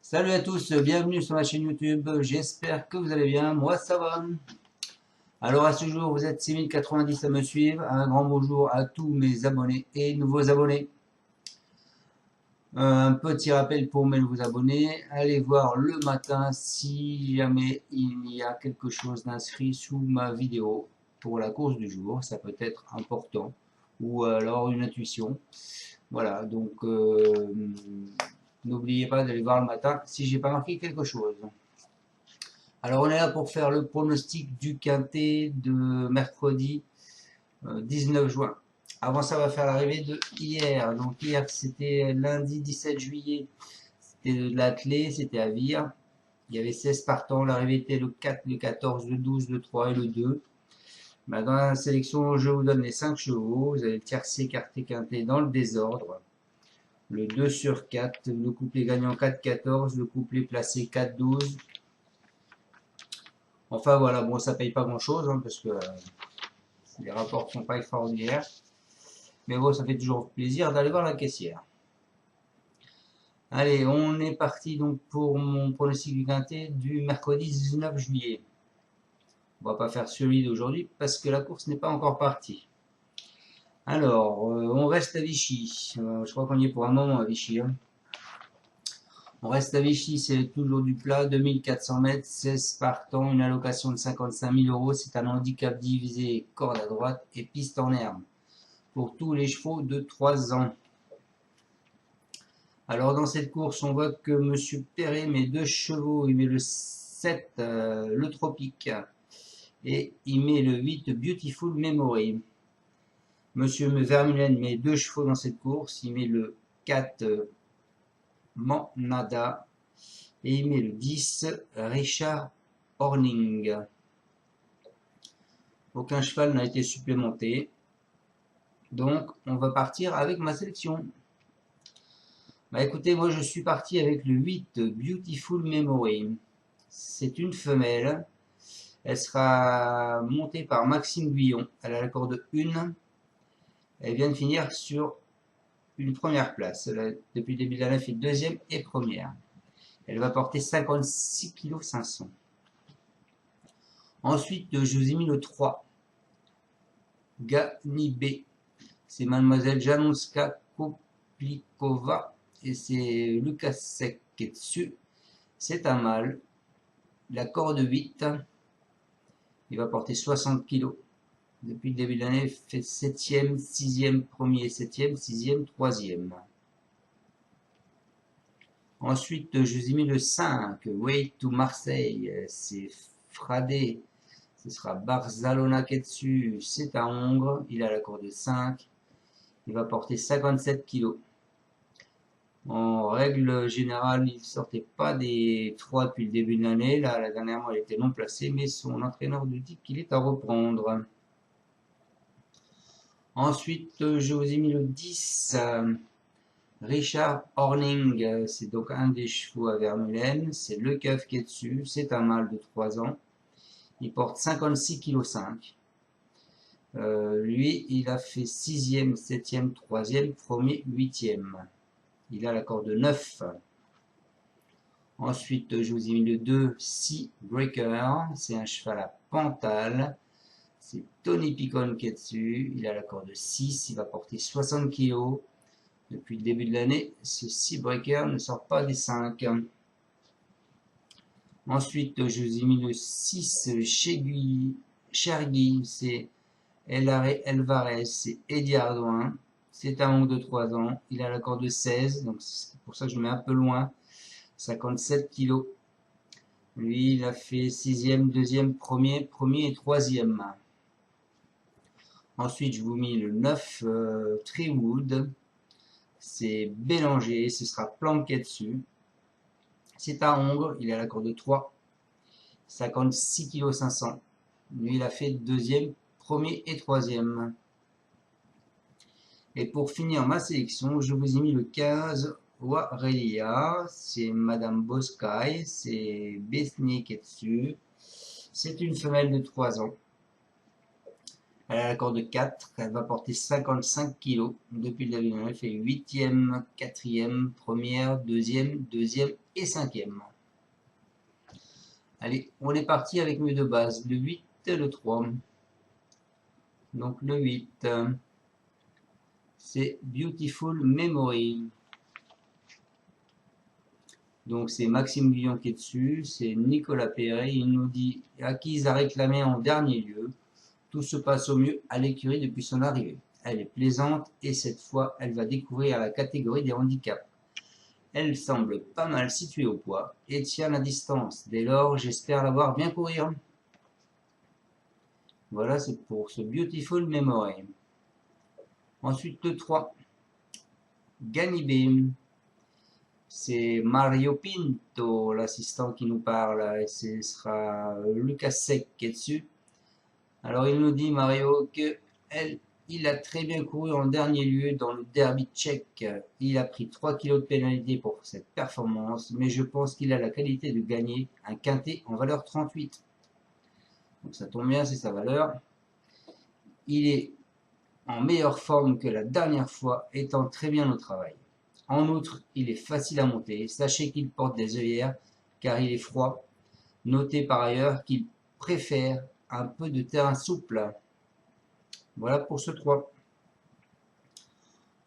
Salut à tous, bienvenue sur ma chaîne YouTube, j'espère que vous allez bien, moi ça va. Alors à ce jour, vous êtes 6090 à me suivre, un grand bonjour à tous mes abonnés et nouveaux abonnés. Un petit rappel pour mes nouveaux abonnés, allez voir le matin si jamais il y a quelque chose d'inscrit sous ma vidéo pour la course du jour, ça peut être important, ou alors une intuition. Voilà, donc n'oubliez pas d'aller voir le matin si j'ai pas marqué quelque chose. Alors on est là pour faire le pronostic du quintet de mercredi 19 juin. Avant ça, on va faire l'arrivée de hier. Donc hier, c'était lundi 17 juillet. C'était de l'attelé, c'était à Vire. Il y avait 16 partants. L'arrivée était le 4, le 14, le 12, le 3 et le 2. Dans la sélection, je vous donne les 5 chevaux. Vous avez le tiercé, quarté, quintet dans le désordre. Le 2 sur 4, le couplet gagnant 4-14, le couplet placé 4-12. Enfin voilà, bon ça paye pas grand chose hein, parce que les rapports sont pas extraordinaires. Mais bon, ça fait toujours plaisir d'aller voir la caissière. Allez, on est parti donc pour mon pronostic du quintet du mercredi 19 juillet. On va pas faire celui d'aujourd'hui parce que la course n'est pas encore partie. Alors, on reste à Vichy. Je crois qu'on y est pour un moment à Vichy. Hein. On reste à Vichy, c'est toujours du plat, 2400 mètres, 16 partants, une allocation de 55 000 euros. C'est un handicap divisé corde à droite et piste en herbe pour tous les chevaux de 3 ans. Alors dans cette course, on voit que Monsieur Perret met 2 chevaux, il met le 7, le Tropique, et il met le 8, Beautiful Memory. Monsieur Vermeulen met 2 chevaux dans cette course, il met le 4, Manada, et il met le 10, Richard Horning. Aucun cheval n'a été supplémenté, donc on va partir avec ma sélection. Bah écoutez, moi je suis parti avec le 8, Beautiful Memory. C'est une femelle. Elle sera montée par Maxime Guillon. Elle a la corde 1. Elle vient de finir sur une première place. Depuis le début de l'année, elle fait deuxième et première. Elle va porter 56 kg 500. Ensuite, je vous ai mis le 3. Ganibé. C'est Mademoiselle Janouska Koplikova. Et c'est Lucas Sek qui est dessus. C'est un mâle. La corde 8. Il va porter 60 kg. Depuis le début de l'année, il fait 7e, 6e, 1er, 7e, 6e, 3e. Ensuite, je vous ai mis le 5, Way to Marseille, c'est Fradé. Ce sera Barzalona qui est dessus, c'est à Hongre, il a la corde 5. Il va porter 57 kg. En règle générale, il ne sortait pas des 3 depuis le début de l'année. Là, la dernière fois, il était non placé, mais son entraîneur lui dit qu'il est à reprendre. Ensuite, je vous ai mis le 10, Richard Horning, c'est donc un des chevaux à Vermeulen, c'est le keuf qui est dessus, c'est un mâle de 3 ans, il porte 56 kg 5. Lui, il a fait 6e, 7e, 3e, 1er, 8e. Il a la corde 9. Ensuite, je vous ai mis le 2, Sea Breaker, c'est un cheval à Pantal. C'est Tony Picon qui est dessus, il a la corde 6, il va porter 60 kg. Depuis le début de l'année, ce Seabreaker ne sort pas des 5. Ensuite, je vous ai mis le 6, Chergui, c'est Elvarez, c'est Eddie Ardouin. C'est un ongle de 3 ans, il a la corde 16, donc c'est pour ça que je le mets un peu loin. 57 kg. Lui, il a fait 6e, 2e, 1er et 3e. Ensuite, je vous mis le 9, Treewood. C'est Bélanger, ce sera planqué dessus. C'est à Hongre, il a la corde 3. 56 kg 500. Lui, il a fait deuxième, premier et troisième. Et pour finir ma sélection, je vous ai mis le 15, Warelia. C'est Madame Boscaï, c'est Besnier qui est dessus. C'est une femelle de 3 ans. Elle a la corde 4, elle va porter 55 kg. Depuis le début, elle fait 8e, 4e, première, deuxième et 5e. Allez, on est parti avec mes deux bases, le 8 et le 3. Donc le 8, c'est Beautiful Memory. Donc c'est Maxime Guillon qui est dessus, c'est Nicolas Perret, il nous dit acquise à réclamer en dernier lieu. Tout se passe au mieux à l'écurie depuis son arrivée. Elle est plaisante et cette fois elle va découvrir la catégorie des handicaps. Elle semble pas mal située au poids et tient la distance. Dès lors, j'espère la voir bien courir. Voilà, c'est pour ce Beautiful Memory. Ensuite le 3, Ganibé. C'est Mario Pinto, l'assistant qui nous parle, et ce sera Lucas Sec qui est dessus. Alors il nous dit Mario que il a très bien couru en dernier lieu dans le derby tchèque. Il a pris 3 kg de pénalité pour cette performance, mais je pense qu'il a la qualité de gagner un quintet en valeur 38. Donc ça tombe bien, c'est sa valeur. Il est en meilleure forme que la dernière fois, étant très bien au travail. En outre, il est facile à monter. Sachez qu'il porte des œillères car il est froid. Notez par ailleurs qu'il préfère un peu de terrain souple. Voilà pour ce 3.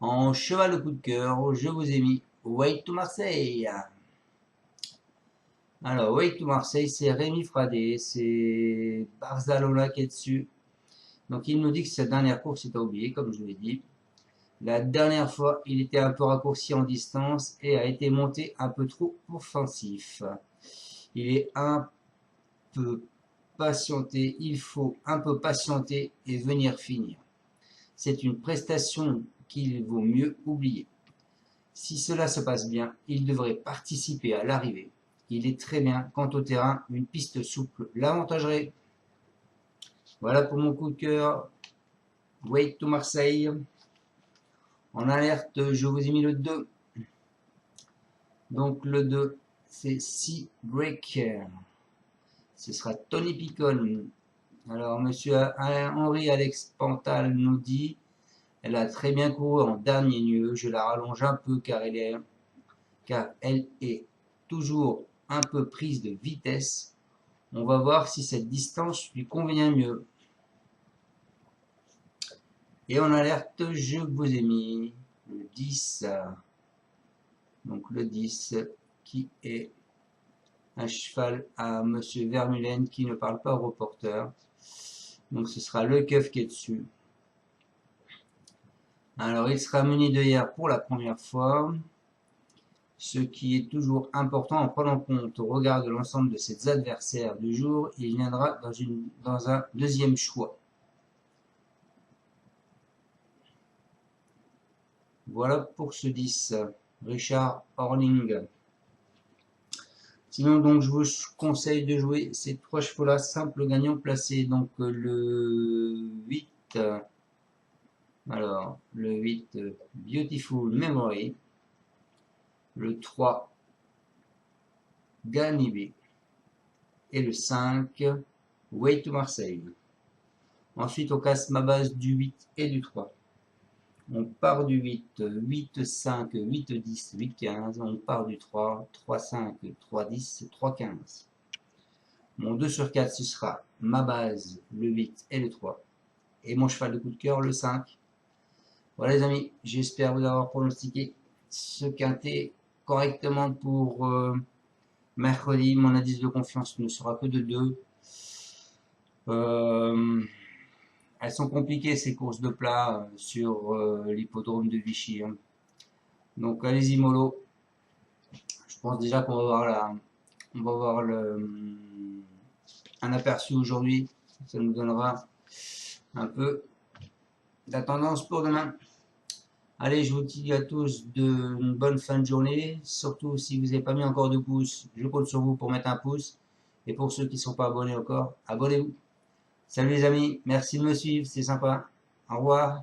En cheval de coup de cœur, je vous ai mis Way to Marseille. Alors, Way to Marseille, c'est Rémi Fradé, c'est Barzalona qui est dessus. Donc, il nous dit que sa dernière course est à oublier, comme je vous l'ai dit. La dernière fois, il était un peu raccourci en distance et a été monté un peu trop offensif. Il est un peu patienté, il faut un peu patienter et venir finir. C'est une prestation qu'il vaut mieux oublier. Si cela se passe bien, il devrait participer à l'arrivée. Il est très bien. Quant au terrain, une piste souple l'avantagerait. Voilà pour mon coup de cœur. Way to Marseille. En alerte, je vous ai mis le 2. Donc le 2, c'est Sea Breaker. Ce sera Tony Picon. Alors, monsieur Henri Alex Pantal nous dit elle a très bien couru en dernier lieu. Je la rallonge un peu car elle est toujours un peu prise de vitesse. On va voir si cette distance lui convient mieux. Et en alerte, je vous ai mis le 10. Donc le 10 qui est un cheval à monsieur Vermeulen qui ne parle pas au reporter. Donc ce sera le keuf qui est dessus. Alors il sera muni d'œillères pour la première fois. Ce qui est toujours important en prenant compte au regard de l'ensemble de ses adversaires du jour, il viendra dans un deuxième choix. Voilà pour ce 10, Richard Horling. Sinon, donc, je vous conseille de jouer ces 3 chevaux-là, simple gagnant placé. Donc, le 8, alors, le 8, Beautiful Memory. Le 3, Ganibé. Et le 5, Way to Marseille. Ensuite, on casse ma base du 8 et du 3. On part du 8, 8, 5, 8, 10, 8, 15. On part du 3, 3, 5, 3, 10, 3, 15. Mon 2 sur 4, ce sera ma base, le 8 et le 3. Et mon cheval de coup de cœur, le 5. Voilà les amis, j'espère vous avoir pronostiqué ce quintet correctement pour mercredi. Mon indice de confiance ne sera que de 2. Elles sont compliquées ces courses de plat sur l'hippodrome de Vichy. Hein. Donc allez-y mollo. Je pense déjà qu'on va voir un aperçu aujourd'hui. Ça nous donnera un peu la tendance pour demain. Allez, je vous dis à tous une bonne fin de journée. Surtout si vous n'avez pas mis encore de pouce, je compte sur vous pour mettre un pouce. Et pour ceux qui ne sont pas abonnés encore, abonnez-vous. Salut les amis, merci de me suivre, c'est sympa. Au revoir.